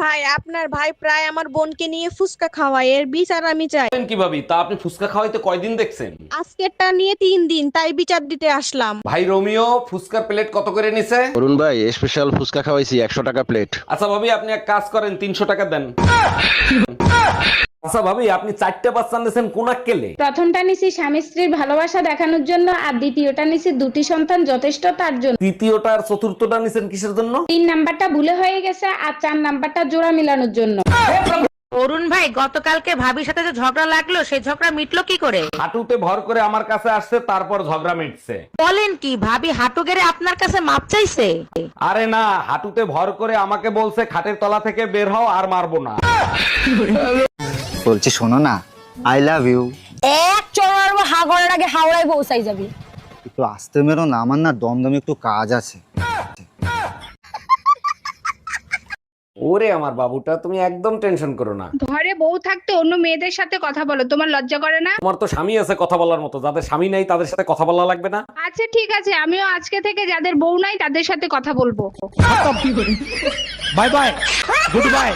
ভাই, আপনার ভাই প্রায় আমার বোনকে নিয়ে ফুসকা খাওয়ায়, এর বিচার আমি চাই। বলেন কি ভাবি, তা আপনি ফুচকা খাওয়াইতে কয়দিন দেখছেন? আজকেরটা নিয়ে 3 দিন, তাই বিচার দিতে আসলাম। ভাই রোমিও, ফুচকার প্লেট কত করে নিছে? অরুণ ভাই স্পেশাল ফুচকা খাওয়াইছি 100 টাকা প্লেট। আচ্ছা ভাবি, আপনি এক কাজ করেন, 300 টাকা দেন। আচ্ছা ভাবি, আপনি 4টা বাচ্চা নিয়েছেন কোন আক্কেলে? প্রথমটা নিছি স্বামী স্ত্রীর ভালোবাসা দেখানোর জন্য, আর দ্বিতীয়টা নিছি দুটি সন্তান যথেষ্ট তার জন্য। তৃতীয়টা আর চতুর্থটা নিছেন কিসের জন্য? 3 নাম্বারটা ভুলে হয়ে গেছে, আর 4 নাম্বারটা জোড়া মিলানোর জন্য। অরুণ ভাই, গতকালকে ভাবির সাথে যে ঝগড়া লাগলো সেই ঝগড়া মিটলো কি করে? হাঁটুতে ভর করে আমার কাছে আসছে, তারপর ঝগড়া মিটছে। বলেন কি, ভাবি হাঁটু গেড়ে আপনার কাছে মাপ চাইছে? আরে না, হাঁটুতে ভর করে আমাকে বলছে খাটের তলা থেকে বের হও, আর মারবো না। বলছি শোনো না, আই লাভ ইউ। এক চড়ার হাগরের আগে হাওড়ায় পৌঁছাই যাবি। একটু আসতে মেরো না, আমার না দমদমে একটু কাজ আছে। ওরে আমার বাবুটা, তুমি একদম টেনশন করো না। ঘরে বউ থাকতে অন্য মেয়েদের সাথে কথা বলো, তোমার লজ্জা করে না? তোমার তো স্বামী আছে কথা বলার মতো, যাদের স্বামী নাই তাদের সাথে কথা বলা লাগবে না? আচ্ছা ঠিক আছে, আমিও আজকে থেকে যাদের বউ নাই তাদের সাথে কথা বলবো। Bye bye, good bye.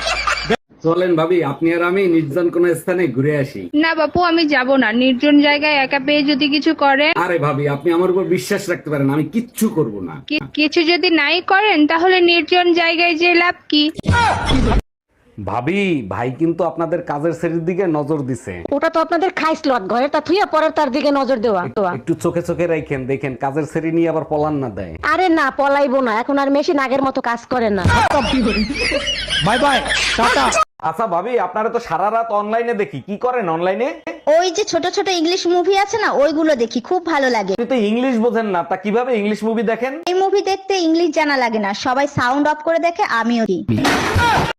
চলেন ভাবি, আপনি আর আমি নির্জন কোন স্থানে ঘুরে আসি। না বাপু, আমি যাব না, নির্জন জায়গায় একা পেয়ে যদি কিছু করেন। আরে ভাবি, আপনি আমার উপর বিশ্বাস রাখতে পারেন, আমি কিচ্ছু করব না। কিছু যদি নাই করেন তাহলে নির্জন জায়গায় যে লাভ কি? ভাবি, ভাই কিন্তু আপনাদের কাজের শ্রেণীর দিকে নজর দিছে। ওটা তো আপনাদের খাইসলত, ঘরেরটা থুইয়া পরের তার দিকে নজর দেওয়া। একটু চোখে চোখে রাখেন, দেখেন কাজের শ্রেণী নিয়ে আবার পলান না দেয়। আরে না, পলাইবো না, এখন আর মেশিন আগের মতো কাজ করে না। Bye bye, tata. আচ্ছা ভাবি, আপনারা তো সারা রাত অনলাইনে দেখি, কি করেন অনলাইনে? ওই যে ছোট ছোট ইংলিশ মুভি আছে না, ওইগুলো দেখি, খুব ভালো লাগে। আপনি তো ইংলিশ বোঝেন না, তা কিভাবে ইংলিশ মুভি দেখেন? এই মুভি দেখতে ইংলিশ জানা লাগে না, সবাই সাউন্ড অফ করে দেখে, আমিও দিই।